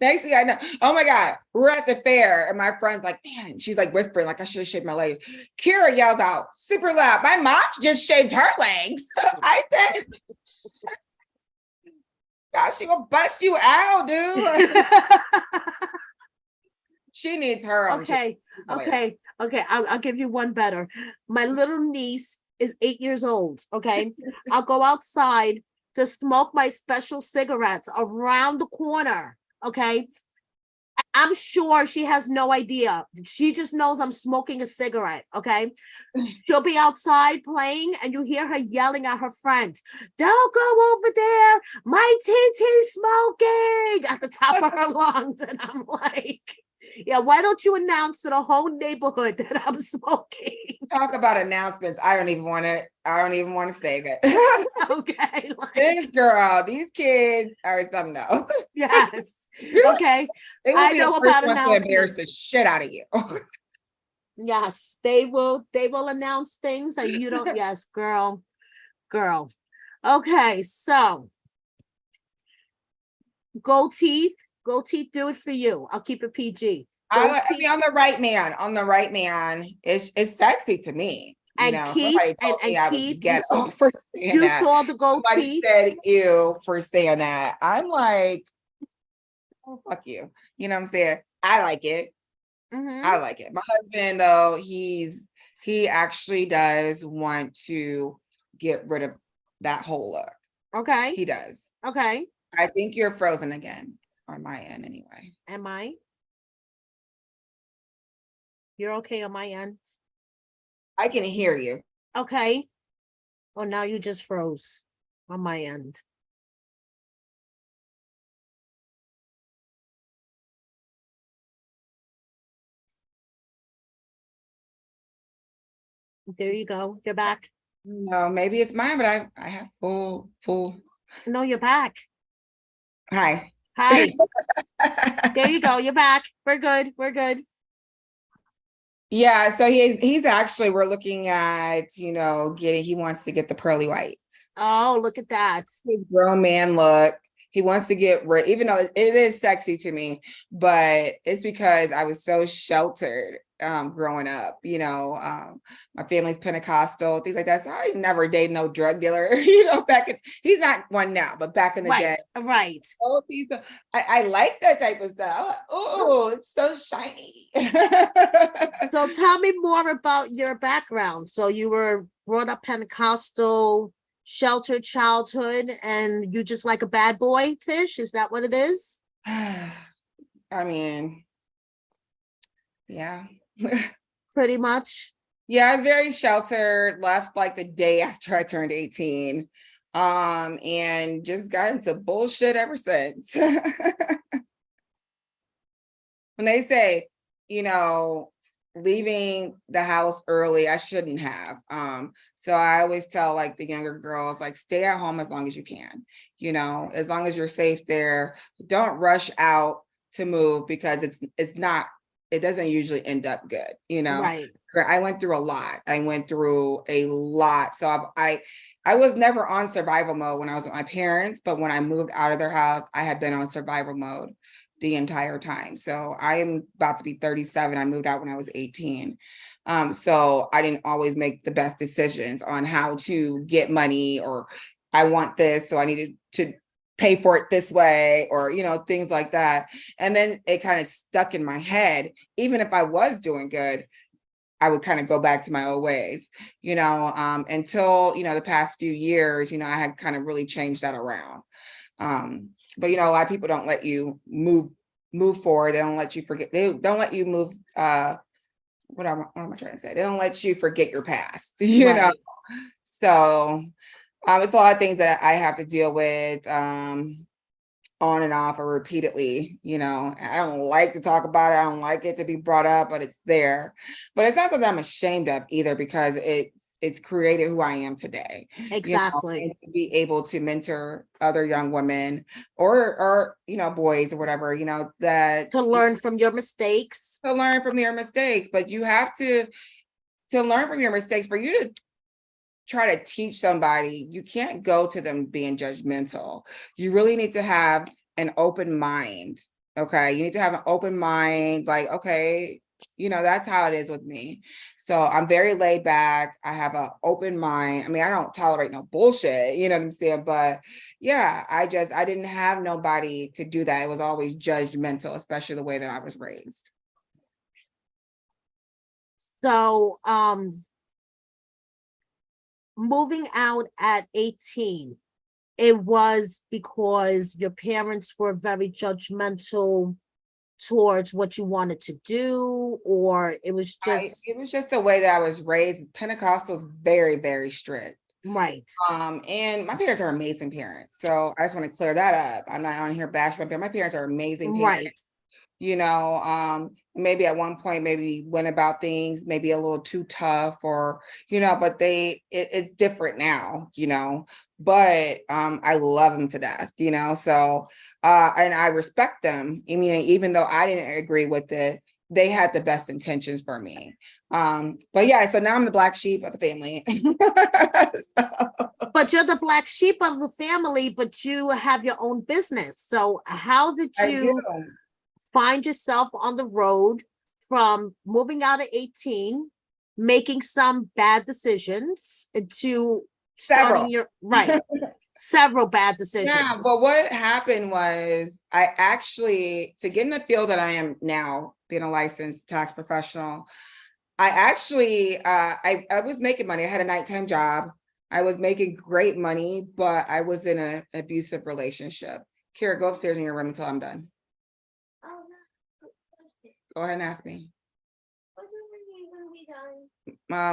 Next thing I know, oh my God, we're at the fair and my friend's like, man, she's like whispering, like I should have shaved my leg. Kira yells out super loud, my mom just shaved her legs. I said, God, she gonna bust you out, dude. She needs her own. Okay, okay, okay. I'll give you one better. My little niece is 8 years old. Okay, I'll go outside to smoke my special cigarettes around the corner. Okay, I'm sure she has no idea. She just knows I'm smoking a cigarette. Okay. She'll be outside playing and you hear her yelling at her friends, "Don't go over there. My TT's smoking," at the top of her lungs. And I'm like, yeah, why don't you announce to the whole neighborhood that I'm smoking? Talk about announcements. I don't even want to say that. Okay. Like, This girl, these kids are something else. yes. Okay. They will I be know the first about ones to embarrass the announcements. shit out of you. Yes, they will announce things and you don't. Yes, girl. Okay, so gold teeth do it for you. I'll keep it PG. I mean, on the right man, it's sexy to me. You And know, Keith somebody told me I was Keith, ghetto for saying you that. saw the gold Somebody teeth. said you for saying that. I'm like, oh, fuck you. You know what I'm saying? I like it. Mhm. I like it. My husband, though, he actually does want to get rid of that whole look. Okay. He does. Okay. I think you're frozen again on my end anyway. Am I? You're okay on my end? I can hear you. Okay. Oh, now you just froze on my end. There you go. You're back. No, maybe it's mine, but I have full. No, you're back. Hi. Hi. There you go. You're back. We're good. We're good. Yeah, so he's actually, we're looking at, you know, he wants to get the pearly whites. Oh, look at that. His grown man look. He wants to get rid, even though it is sexy to me, but it's because I was so sheltered growing up. You know, my family's Pentecostal, things like that. So I never dated no drug dealer. You know, he's not one now, but back in the day. Right. Oh, I like that type of stuff. Oh, it's so shiny. So tell me more about your background. So you were brought up Pentecostal, sheltered childhood, and you just like a bad boy, Tish? Is that what it is? I mean, yeah. Pretty much. Yeah, I was very sheltered, left like the day after I turned 18. And just got into bullshit ever since. When they say, you know, leaving the house early, I shouldn't have. So I always tell like the younger girls, like, stay at home as long as you can, you know, as long as you're safe there. Don't rush out to move because it doesn't usually end up good, you know. Right. I went through a lot. So I was never on survival mode when I was with my parents, but when I moved out of their house, I had been on survival mode the entire time. So I am about to be 37. I moved out when I was 18. So I didn't always make the best decisions on how to get money, or I want this, so I needed to pay for it this way, or, you know, things like that. And then it kind of stuck in my head. Even if I was doing good, I would kind of go back to my old ways, you know, until, you know, the past few years, you know, I had kind of really changed that around. But, you know, a lot of people don't let you move forward. They don't let you forget. They don't let you move. What am I trying to say? They don't let you forget your past, you know? So it's a lot of things that I have to deal with on and off or repeatedly. You know, I don't like to talk about it. I don't like it to be brought up, but it's there. But it's not something I'm ashamed of either, because it's created who I am today. Exactly. You know, and to be able to mentor other young women or you know, boys or whatever, you know, that To learn from your mistakes. to learn from your mistakes. But you have to learn from your mistakes. For you to try to teach somebody, you can't go to them being judgmental. You really need to have an open mind. Okay. You need to have an open mind, like, okay, you know, that's how it is with me. So I'm very laid back. I have an open mind. I mean, I don't tolerate no bullshit, you know what I'm saying? But yeah, I didn't have nobody to do that. It was always judgmental, especially the way that I was raised. So, moving out at 18, it was because your parents were very judgmental towards what you wanted to do, or it was just It was just the way that I was raised. Pentecostal's very, very strict. right. And my parents are amazing parents. So I just want to clear that up. I'm not on here bashing my parents. My parents are amazing parents. Right. You know, maybe at one point, maybe went about things maybe a little too tough or, you know, but it's different now, you know, but I love them to death, you know, so and I respect them. I mean, even though I didn't agree with it, they had the best intentions for me. But yeah, so now I'm the black sheep of the family. But you're the black sheep of the family, but you have your own business. So how did I you do. find yourself on the road from moving out at 18, making some bad decisions, to starting your right? Several bad decisions. Yeah, but what happened was I actually, to get in the field that I am now, being a licensed tax professional, I actually, I was making money. I had a nighttime job. I was making great money, but I was in an abusive relationship. Kira, go upstairs in your room until I'm done. Go ahead and ask me.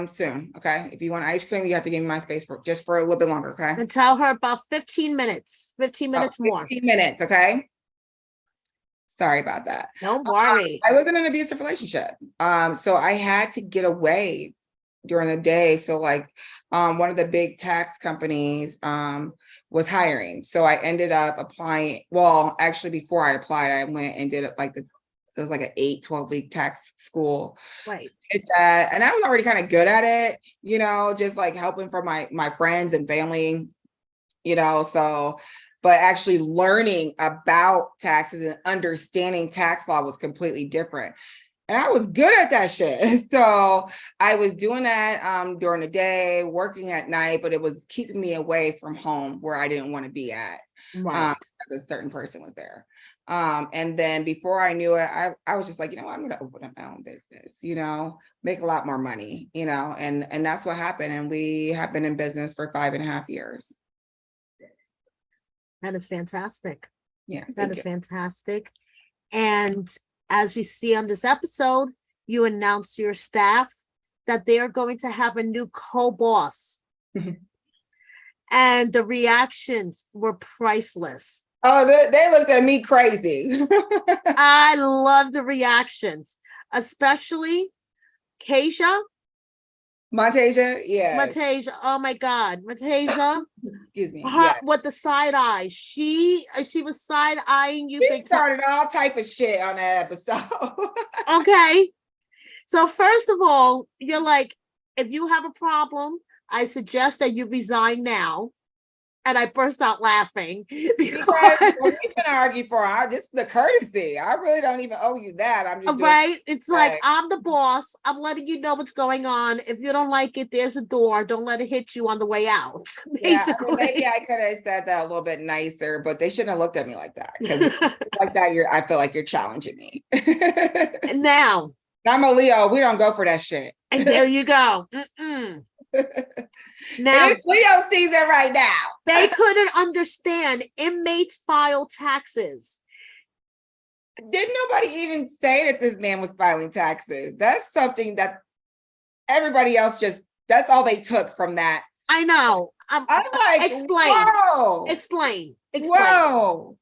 Soon, okay? If you want ice cream, you have to give me my space for just for a little bit longer, okay? And tell her about 15 minutes, 15 minutes more. 15 minutes, okay? Sorry about that. Don't worry. I was in an abusive relationship. So I had to get away during the day. So like one of the big tax companies was hiring. So I ended up applying. Well, actually, before I applied, I went and did it like it was like an 12-week tax school. Right. Did that, and I was already kind of good at it, you know, just like helping for my friends and family, you know, so but actually learning about taxes and understanding tax law was completely different. And I was good at that shit. So I was doing that during the day, working at night, but it was keeping me away from home where I didn't want to be at. Right. Because a certain person was there. And then before I knew it, I was just like, you know, I'm going to open up my own business, you know, make a lot more money, you know, and that's what happened. And we have been in business for 5.5 years. That is fantastic. Yeah. That is fantastic. And as we see on this episode, you announce to your staff that they are going to have a new co-boss. And the reactions were priceless. Oh, they looked at me crazy. I love the reactions, especially Keisha. Montasia, yeah. Montasia, oh my God, Montasia. Excuse me. Her with the side eye. She was side eyeing you. She started all type of shit on that episode. Okay. So first of all, you're like, if you have a problem, I suggest that you resign now. And I burst out laughing because we've been arguing for this is the courtesy. I really don't even owe you that. I'm just right. It's like I'm the boss. I'm letting you know what's going on. If you don't like it, there's a door. Don't let it hit you on the way out. Basically, yeah, maybe I could have said that a little bit nicer, but they shouldn't have looked at me like that because like that. I feel like you're challenging me. Now I'm a Leo. We don't go for that shit. And there you go. Now it's Leo season right now. They couldn't understand inmates file taxes. Didn't nobody even say that this man was filing taxes? That's something that everybody else that's all they took from that. I know. I'm like, explain. Whoa. Explain. Whoa.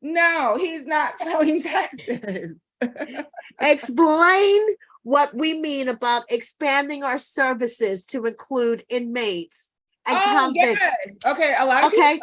No, he's not filing taxes. Explain what we mean about expanding our services to include inmates and convicts. Yes. Okay, a lot of people,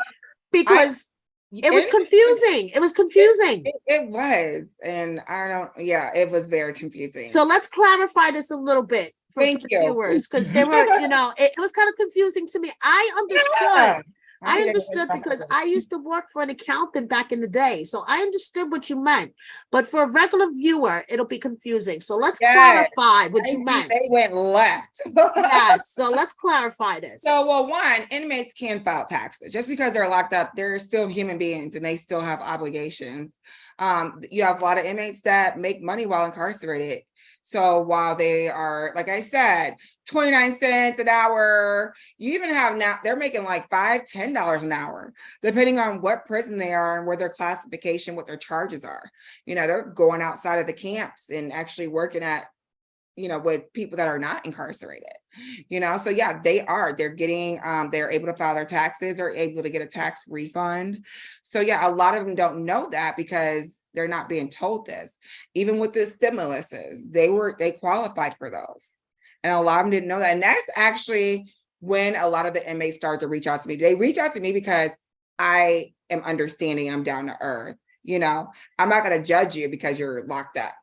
because it was confusing. It was confusing. It was, and it was very confusing. So let's clarify this a little bit for viewers, because they were, it was kind of confusing to me. I understood. Yeah. I understood because I used to work for an accountant back in the day. So I understood what you meant. But for a regular viewer, it'll be confusing. So let's clarify what you meant. They went left. Yes. So let's clarify this. So, well, one, inmates can file taxes. Just because they're locked up, they're still human beings and they still have obligations. You have a lot of inmates that make money while incarcerated. So while they are, like I said, 29 cents an hour, you even have now, they're making like $5, $10 an hour, depending on what prison they are and where their classification, what their charges are. They're going outside of the camps and actually working at, with people that are not incarcerated, so yeah, they're getting, they're able to file their taxes, or able to get a tax refund. So yeah, a lot of them don't know that because they're not being told this. Even with the stimuluses, they qualified for those. And a lot of them didn't know that. And that's actually when a lot of the inmates started to reach out to me. They reach out to me because I am understanding, I'm down to earth. I'm not going to judge you because you're locked up,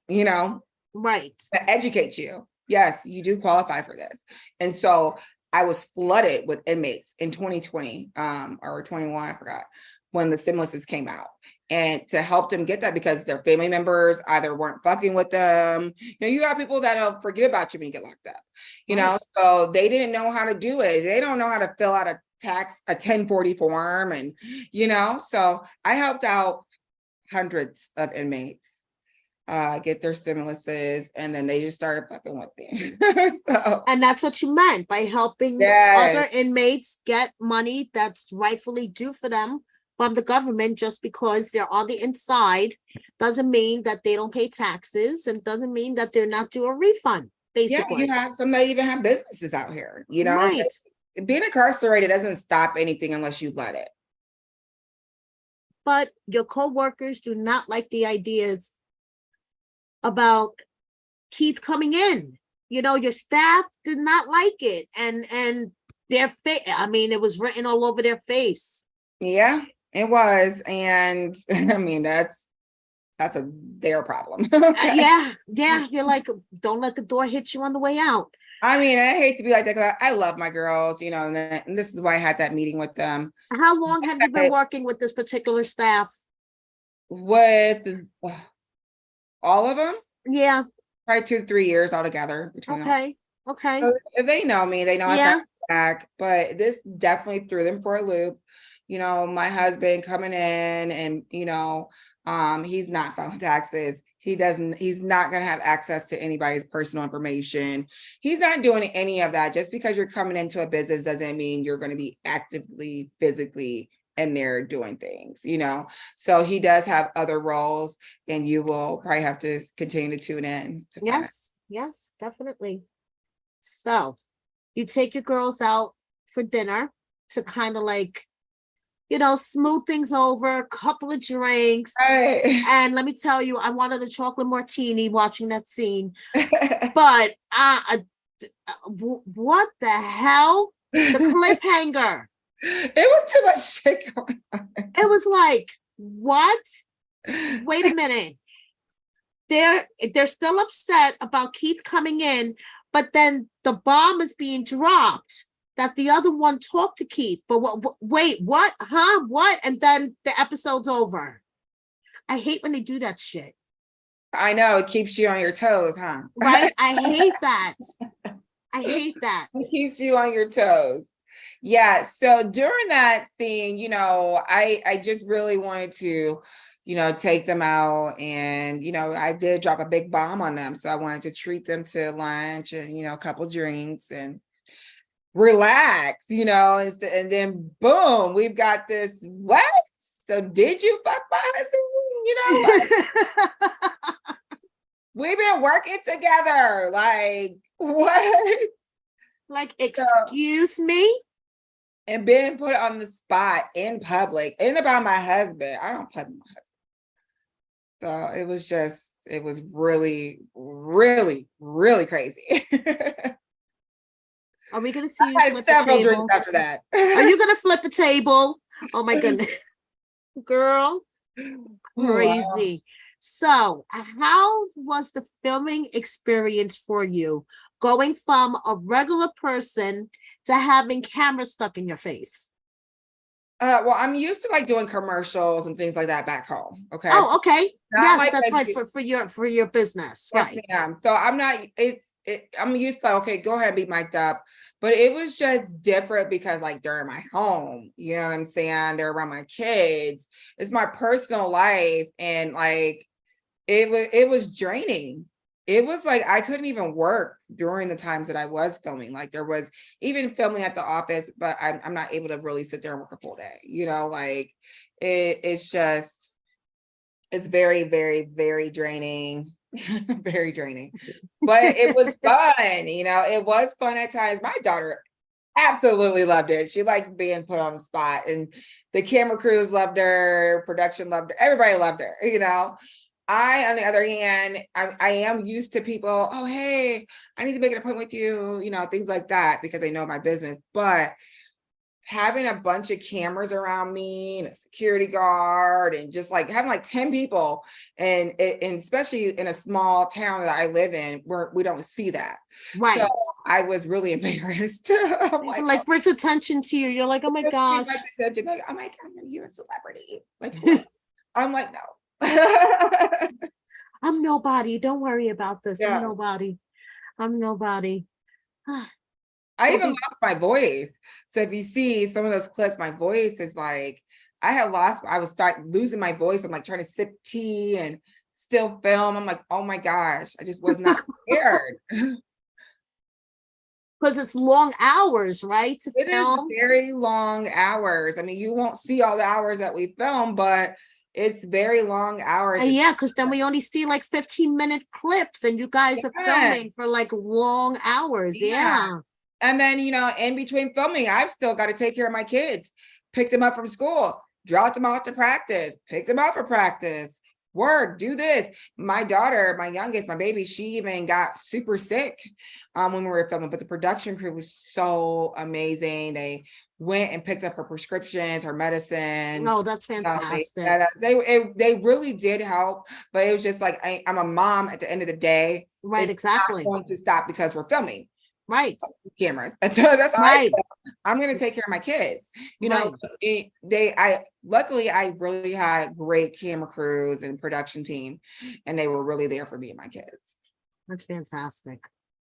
Right. to educate you. Yes, you do qualify for this. And so I was flooded with inmates in 2020 or 21, I forgot, when the stimuluses came out, and to help them get that because their family members either weren't fucking with them. You have people that'll forget about you when you get locked up, Right. so they didn't know how to do it. They don't know how to fill out a 1040 form. And, so I helped out hundreds of inmates get their stimuluses, and then they just started fucking with me. So, And that's what you meant by helping yes, other inmates get money that's rightfully due for them from the government. Just because they're on the inside doesn't mean that they don't pay taxes, and doesn't mean that they're not due a refund, yeah, basically. you have some that even have businesses out here, Right. Being incarcerated doesn't stop anything unless you let it. But your co-workers do not like the ideas about Keith coming in. Your staff did not like it, and their face, I mean, it was written all over their face. Yeah, it was. And I mean, that's their problem. Yeah, you're like, don't let the door hit you on the way out. I mean, I hate to be like that because I love my girls, and this is why I had that meeting with them. How long have you been working with this particular staff? With all of them? Yeah. Probably 2 to 3 years altogether between them. Okay. So they know me, they know I Yeah. got back, but this definitely threw them for a loop. My husband coming in and, he's not filing taxes. He's not going to have access to anybody's personal information. He's not doing any of that. Just because you're coming into a business doesn't mean you're going to be actively, physically in there doing things, So he does have other roles, and you will probably have to continue to tune in to find out. Yes, definitely. So you take your girls out for dinner to kind of like, smooth things over, a couple of drinks. Right. And let me tell you, I wanted a chocolate martini watching that scene. But what the hell? The cliffhanger. It was too much shit going on. It was like, what? Wait a minute. They're still upset about Keith coming in, but then the bomb is being dropped that the other one talked to Keith. But wait, what? Huh? What? And then the episode's over. I hate when they do that shit. I know, it keeps you on your toes, huh? Right? I hate that. I hate that. It keeps you on your toes. Yeah. So during that scene, I just really wanted to, take them out, and, I did drop a big bomb on them. So I wanted to treat them to lunch and, a couple drinks and relax, and then boom, we've got this. What? So did you fuck my husband? We've been working together. Like, what? Like, excuse me? And being put on the spot in public and about my husband. I don't play with my husband. So it was really, really, really crazy. Are we going to see you I had flip several the table? drinks after that. Are you going to flip the table? Oh my goodness. Girl, crazy. Wow. So how was the filming experience for you, going from a regular person to having cameras stuck in your face? Well, I'm used to like doing commercials and things like that back home. Okay. Oh, okay. Yes, like that's right. For your business. Yes, right. ma'am. So I'm not, I'm used to, okay, go ahead and be mic'd up. But it was just different because like they're in my home, you know what I'm saying? They're around my kids. It's my personal life. And like, it was draining. it was like I couldn't even work during the times that I was filming. Like there was even filming at the office, but I'm not able to really sit there and work a full day. Like it's just it's very, very, very draining. Very draining. But it was fun, it was fun at times. My daughter absolutely loved it. She likes being put on the spot, and the camera crews loved her, production loved her, everybody loved her. I, on the other hand, I am used to people, oh, hey, I need to make an appointment with you, things like that, because they know my business. But having a bunch of cameras around me and a security guard and just like having like 10 people and especially in a small town that I live in where we don't see that. Right. So I was really embarrassed. I'm like brings attention to you. You're like, oh my gosh. Like, oh my God, you're a celebrity. Like, I'm like, no. I'm nobody. Don't worry about this. Yeah. I'm nobody. I'm nobody. I even lost my voice. So if you see some of those clips, my voice is like, I was losing my voice. I'm like trying to sip tea and still film. I'm like, oh my gosh, I just was not prepared. Because it's long hours, right? It is very long hours. I mean, you won't see all the hours that we film, but it's very long hours. And yeah, because then we only see like 15-minute clips and you guys are filming for like long hours. Yeah. And then, in between filming, I've still got to take care of my kids, pick them up from school, drop them off to practice, pick them up for practice, work, do this. My daughter, my youngest, my baby, she even got super sick when we were filming, but the production crew was so amazing. They went and picked up her prescriptions, her medicine. Oh, that's fantastic. They really did help, but it was just like, I'm a mom at the end of the day. Right, exactly. Not going to stop because we're filming. Right. Cameras. That's all right. I'm going to take care of my kids. Luckily I really had great camera crews and production team, and they were really there for me and my kids. That's fantastic.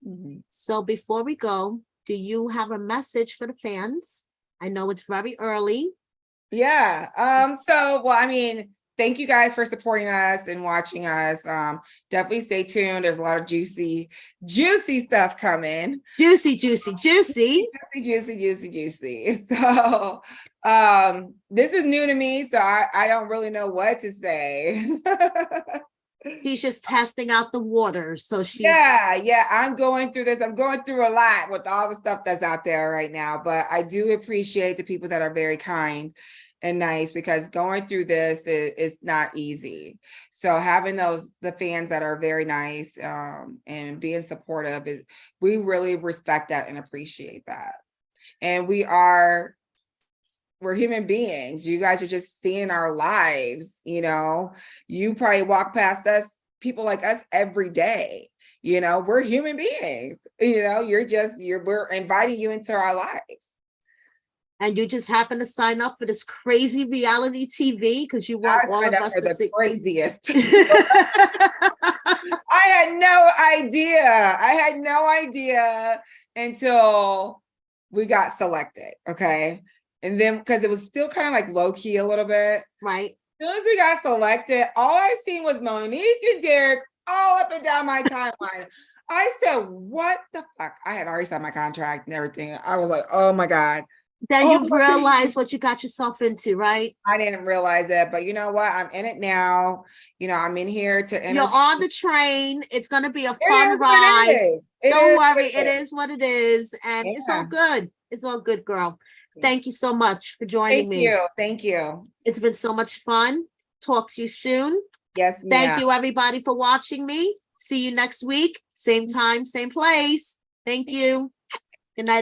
Mm-hmm. So before we go, do you have a message for the fans? I know it's very early. Yeah. Thank you guys for supporting us and watching us. Definitely stay tuned. There's a lot of juicy stuff coming. Juicy. Juicy. So this is new to me, so I don't really know what to say. She's just testing out the water. So she's I'm going through this. I'm going through a lot with all the stuff that's out there right now, but I do appreciate the people that are very kind and nice, because going through this is not easy. So having the fans that are very nice and being supportive, we really respect that and appreciate that. And we're human beings. You guys are just seeing our lives. You probably walk past people like us every day. We're human beings. We're inviting you into our lives. And you just happen to sign up for this crazy reality TV because you want all of us to see craziest. I had no idea until we got selected. Okay. And then because it was still kind of like low key a little bit. Right. As soon as we got selected, all I seen was Monique and Derek all up and down my timeline. I said, what the fuck? I had already signed my contract and everything. I was like, oh my God. Then you've realized what you got yourself into, right? I didn't realize it, but you know what? I'm in it now. I'm in here to. You're on the train. It's going to be a fun ride. Don't worry. It is what it is. And it's all good. It's all good, girl. Thank you so much for joining me. Thank you. It's been so much fun. Talk to you soon. Yes, ma'am. Thank you, everybody, for watching me. See you next week. Same time, same place. Thank you. Good night.